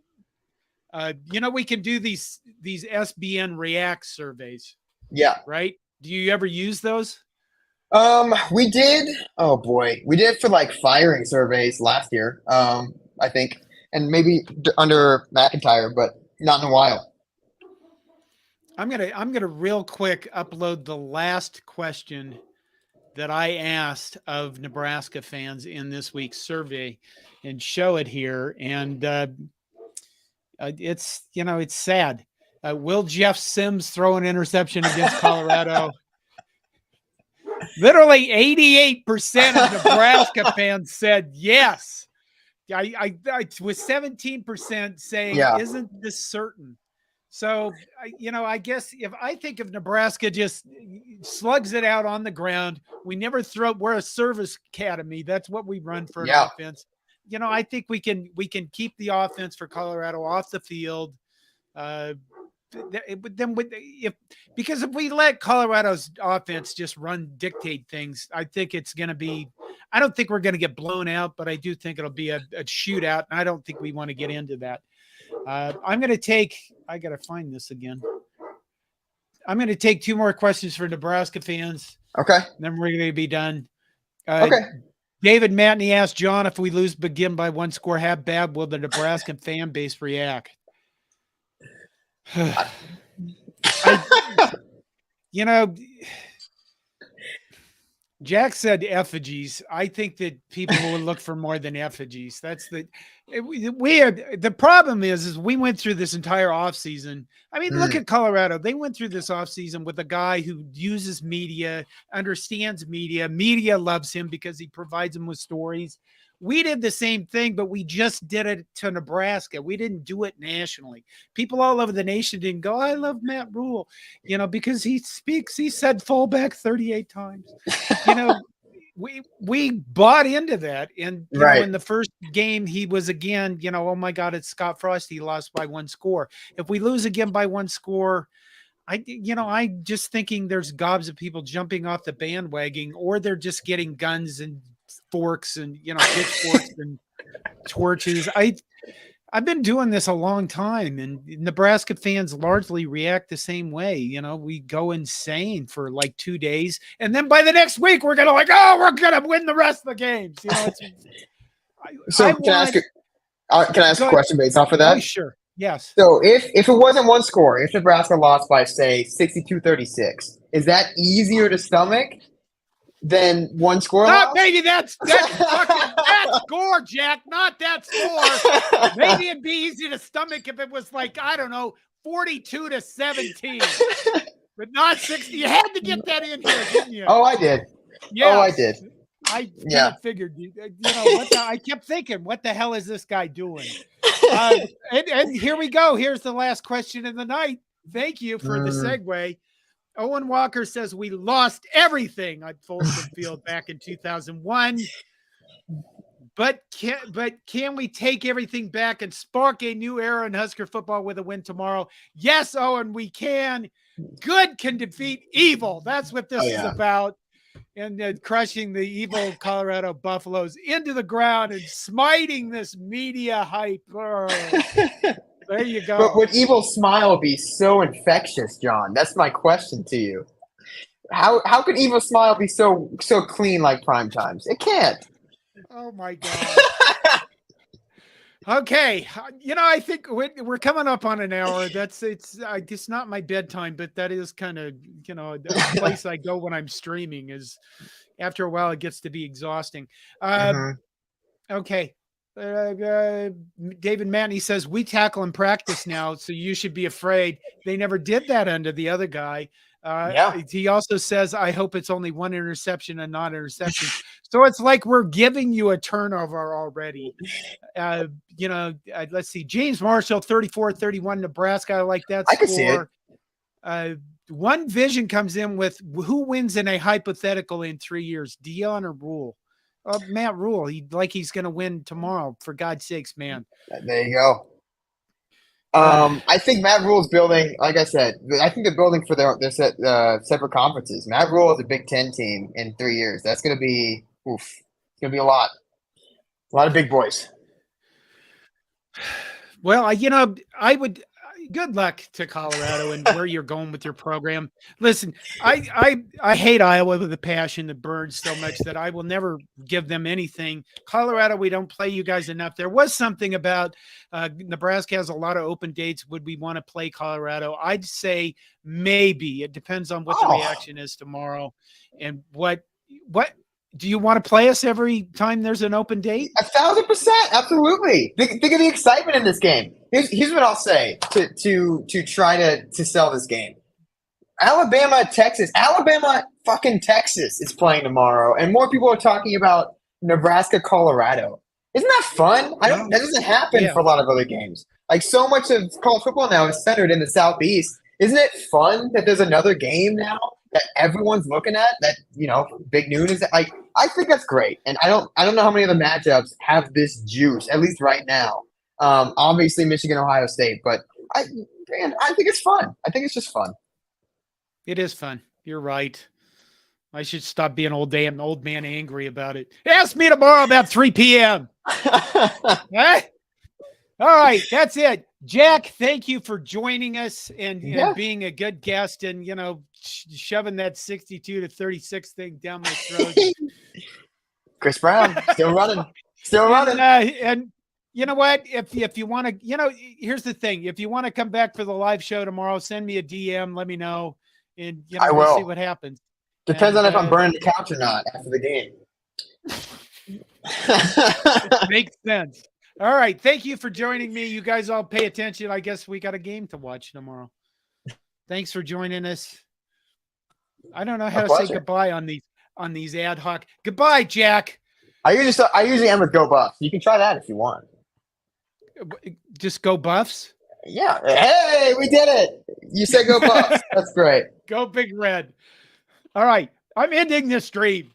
we can do these SBN React surveys. Yeah. Right? Do you ever use those? We did. Oh boy, we did for like firing surveys last year. I think, and maybe under McIntyre, but not in a while. I'm gonna real quick upload the last question that I asked of Nebraska fans in this week's survey and show it here. And it's sad. Will Jeff Sims throw an interception against Colorado? Literally 88% of Nebraska fans said yes. I with 17% saying, isn't this certain? So, I guess if I think if Nebraska just slugs it out on the ground, we never throw, we're a service academy. That's what we run for an offense. I think we can keep the offense for Colorado off the field. Because if we let Colorado's offense just dictate things, I think it's going to be, I don't think we're going to get blown out, but I do think it'll be a shootout. And I don't think we want to get into that. I got to find this again. I'm going to take 2 more questions for Nebraska fans. Okay. Then we're going to be done. Okay. David Matney asked John, if we lose begin by 1 score, how bad will the Nebraska fan base react? Jack said effigies. I think that people will look for more than effigies. That's the problem is we went through this entire offseason. I mean, look at Colorado. They went through this offseason with a guy who uses media, understands media. Media loves him because he provides them with stories. We did the same thing, but we just did it to Nebraska. We didn't do it nationally. People all over the nation didn't go, I love Matt Rule, because he said fallback 38 times. we bought into that, and you Right. know, in the first game, he was again, you know, oh my God, it's Scott Frost. He lost by 1 score. If we lose again by 1 score, I just thinking there's gobs of people jumping off the bandwagon, or they're just getting guns and forks and pitchforks and torches. I've been doing this a long time, and Nebraska fans largely react the same way. You know, we go insane for like 2 days, and then by the next week, we're gonna we're gonna win the rest of the games. You know, Can I ask a question based off of that? Oh, sure. Yes. So if it wasn't 1 score, if Nebraska lost by say 62-36, is that easier to stomach than 1 score loss? Maybe that's fucking that score, Jack. Not that score. Maybe it'd be easy to stomach if it was like, I don't know, 42-17, but not 60. You had to get that in here, didn't you? Oh, I did. Yeah, I did. I figured. I kept thinking, what the hell is this guy doing? And here we go. Here's the last question of the night. Thank you for the segue. Owen Walker says we lost everything at Folsom Field back in 2001. But can we take everything back and spark a new era in Husker football with a win tomorrow? Yes, Owen, we can. Good can defeat evil. That's what this is about. And crushing the evil Colorado Buffaloes into the ground and smiting this media hype. There you go. But would evil smile be so infectious, John? That's my question to you. How could evil smile be so clean like prime times? It can't. Oh my God. Okay, I think we're coming up on an hour. It's not my bedtime, but that is kind of a place I go when I'm streaming. Is after a while it gets to be exhausting. Okay. David Matney says we tackle in practice now, so you should be afraid. They never did that under the other guy. He also says, I hope it's only 1 interception and not interception. So it's like we're giving you a turnover already. Let's see. James Marshall, 34-31 Nebraska. I like that score. I can see it. One Vision comes in with who wins in a hypothetical in 3 years, Dion or Rule? Matt Rule. He's going to win tomorrow. For God's sakes, man. There you go. I think Matt Rule's building, like I said, I think they're building for their separate conferences. Matt Rule is a Big Ten team in 3 years. That's going to be, it's going to be a lot of big boys. Well, I would. Good luck to Colorado and where you're going with your program. Listen, I hate Iowa with a passion that burns so much that I will never give them anything. Colorado, we don't play you guys enough. There was something about Nebraska has a lot of open dates. Would we want to play Colorado? I'd say maybe. It depends on what the reaction is tomorrow and what do you want to play us every time there's an open date? 1,000%, absolutely. Think of the excitement in this game. Here's what I'll say to try to sell this game. Alabama fucking Texas is playing tomorrow, and more people are talking about Nebraska Colorado. Isn't that fun? That doesn't happen for a lot of other games. Like, so much of college football now is centered in the Southeast. Isn't it fun that there's another game now that everyone's looking at? That Big Noon is like. I think that's great, and I don't know how many of the matchups have this juice, at least right now. Obviously, Michigan, Ohio State, but I think it's fun. I think it's just fun. It is fun. You're right. I should stop being old man angry about it. Ask me tomorrow about 3 p.m. All right, that's it. Jack, thank you for joining us and being a good guest and, shoving that 62-36 thing down my throat. Chris Brown, still running. And you know what? If you want to, here's the thing. If you want to come back for the live show tomorrow, send me a DM. Let me know. And, I will. We'll see what happens. Depends on if I'm burning the couch or not after the game. Makes sense. All right. Thank you for joining me. You guys all pay attention. I guess we got a game to watch tomorrow. Thanks for joining us. I don't know how to say goodbye on these ad hoc. Goodbye, Jack. I usually end with go Buffs. You can try that if you want. Just go Buffs? Yeah. Hey, we did it. You said go Buffs. That's great. Go Big Red. All right. I'm ending this stream.